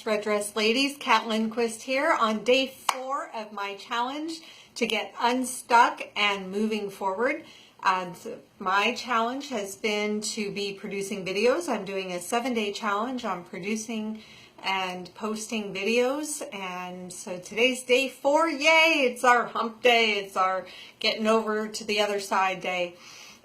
Red Dress Ladies, Kat Lindquist here on day 4 of my challenge to get unstuck and moving forward. So my challenge has been to be producing videos. I'm doing a 7-day challenge on producing and posting videos, and so today's day 4. Yay! It's our hump day. It's our getting over to the other side day.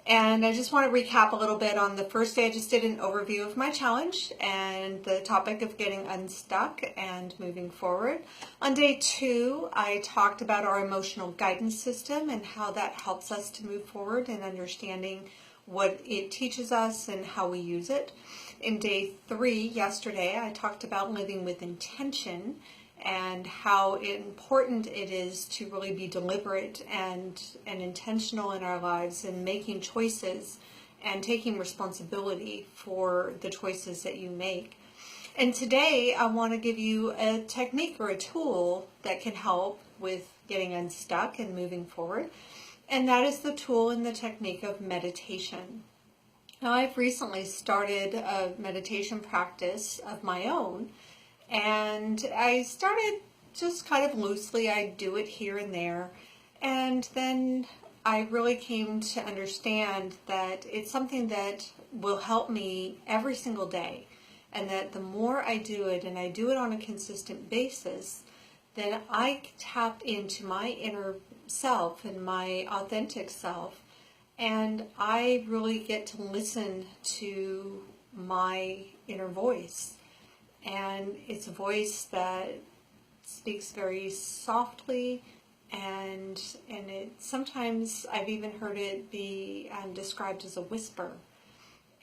And I just want to recap a little bit on the first day. I just did an overview of my challenge and the topic of getting unstuck and moving forward. On day 2, I talked about our emotional guidance system and how that helps us to move forward and understanding what it teaches us and how we use it. In day 3, yesterday, I talked about living with intention and how important it is to really be deliberate and intentional in our lives and making choices and taking responsibility for the choices that you make. And today I want to give you a technique or a tool that can help with getting unstuck and moving forward. And that is the tool and the technique of meditation. Now, I've recently started a meditation practice of my own, and I started just kind of loosely. I do it here and there, and then I really came to understand that it's something that will help me every single day, and that the more I do it, and I do it on a consistent basis, then I tap into my inner self and my authentic self, and I really get to listen to my inner voice. And it's a voice that speaks very softly, and it sometimes I've even heard it be described as a whisper.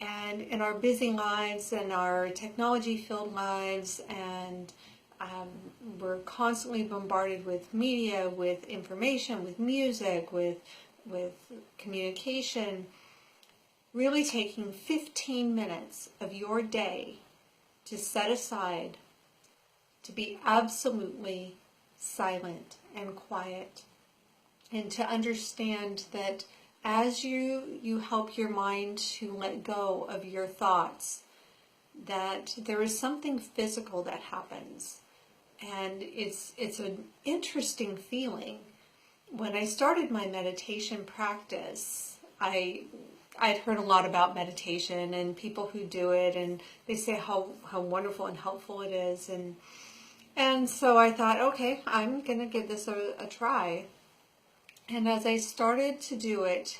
And in our busy lives and our technology-filled lives, and we're constantly bombarded with media, with information, with music, with communication. Really taking 15 minutes of your day to set aside to be absolutely silent and quiet, and to understand that as you help your mind to let go of your thoughts, that there is something physical that happens. And it's an interesting feeling. When I started my meditation practice, I'd heard a lot about meditation and people who do it, and they say how wonderful and helpful it is, and so I thought, okay, I'm gonna give this a try. And as I started to do it,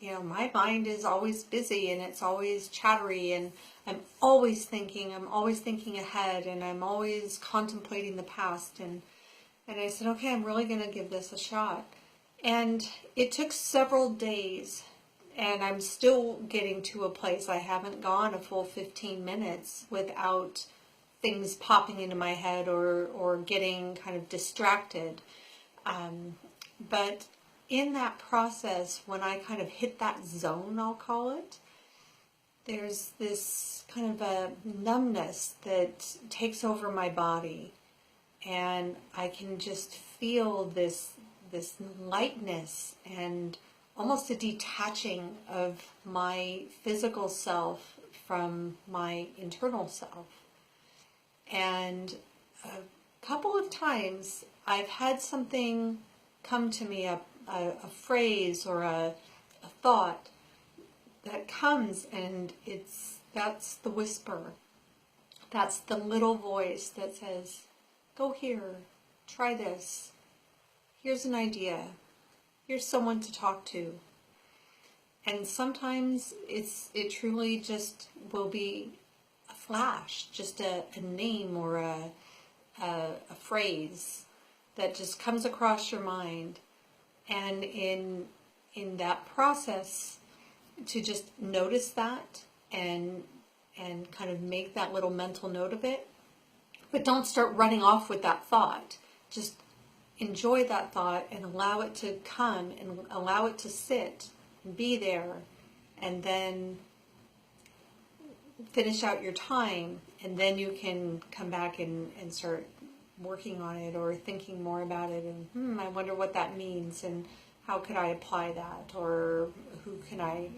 my mind is always busy and it's always chattery, and I'm always thinking ahead, and I'm always contemplating the past, and I said, okay, I'm really gonna give this a shot. And it took several days, and I'm still getting to a place. I haven't gone a full 15 minutes without things popping into my head or getting kind of distracted. But in that process, when I kind of hit that zone, I'll call it, there's this kind of a numbness that takes over my body, and I can just feel this lightness and almost a detaching of my physical self from my internal self. And a couple of times I've had something come to me, a phrase or a thought that comes, and that's the whisper. That's the little voice that says, go here, try this, here's an idea, here's someone to talk to. And sometimes it truly just will be a flash, just a name or a phrase that just comes across your mind. And in that process, to just notice that and kind of make that little mental note of it, but don't start running off with that thought. Just enjoy that thought and allow it to come and allow it to sit and be there, and then finish out your time, and then you can come back and start working on it or thinking more about it, and I wonder what that means and how could I apply that, or who can I,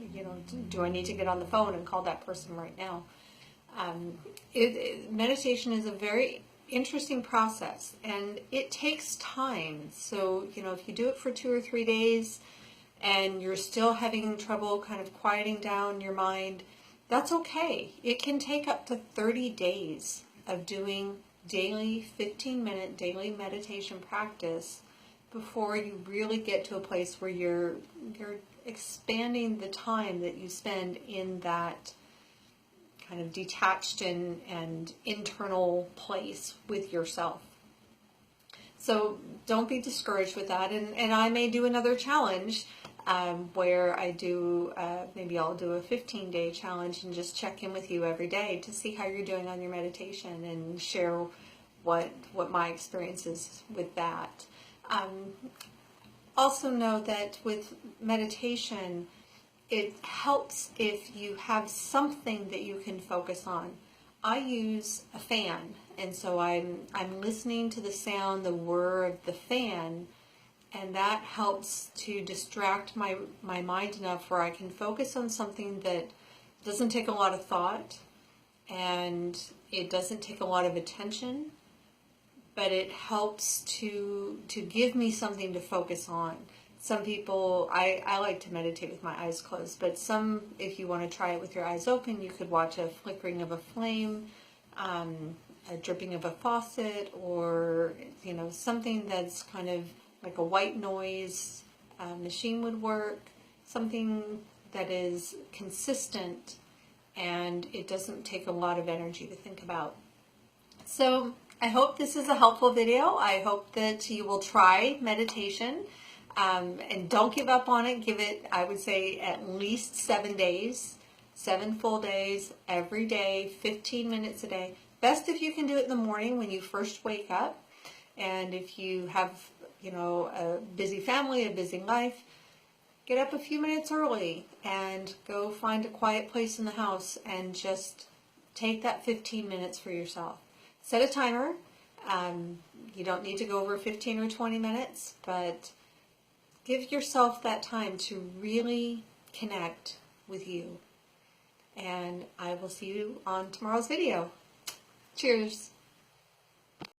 do I need to get on the phone and call that person right now? Meditation is a very interesting process, and it takes time. So, if you do it for 2 or 3 days and you're still having trouble kind of quieting down your mind, that's okay. It can take up to 30 days of doing daily 15-minute daily meditation practice before you really get to a place where you're expanding the time that you spend in that kind of detached and internal place with yourself. So don't be discouraged with that. And I may do another challenge where I do, maybe I'll do a 15-day challenge and just check in with you every day to see how you're doing on your meditation and share what my experience is with that. Also know that with meditation, it helps if you have something that you can focus on. I use a fan, and so I'm listening to the sound, the whir of the fan, and that helps to distract my mind enough where I can focus on something that doesn't take a lot of thought, and it doesn't take a lot of attention, but it helps to give me something to focus on. Some people, I like to meditate with my eyes closed, but if you want to try it with your eyes open, you could watch a flickering of a flame, a dripping of a faucet, or, something that's kind of like a white noise machine would work, something that is consistent and it doesn't take a lot of energy to think about. So I hope this is a helpful video. I hope that you will try meditation. And don't give up on it. Give it, I would say, at least 7 days, 7 full days, every day, 15 minutes a day. Best if you can do it in the morning when you first wake up. And if you have, a busy family, a busy life, get up a few minutes early and go find a quiet place in the house and just take that 15 minutes for yourself. Set a timer. You don't need to go over 15 or 20 minutes, but give yourself that time to really connect with you. And I will see you on tomorrow's video. Cheers.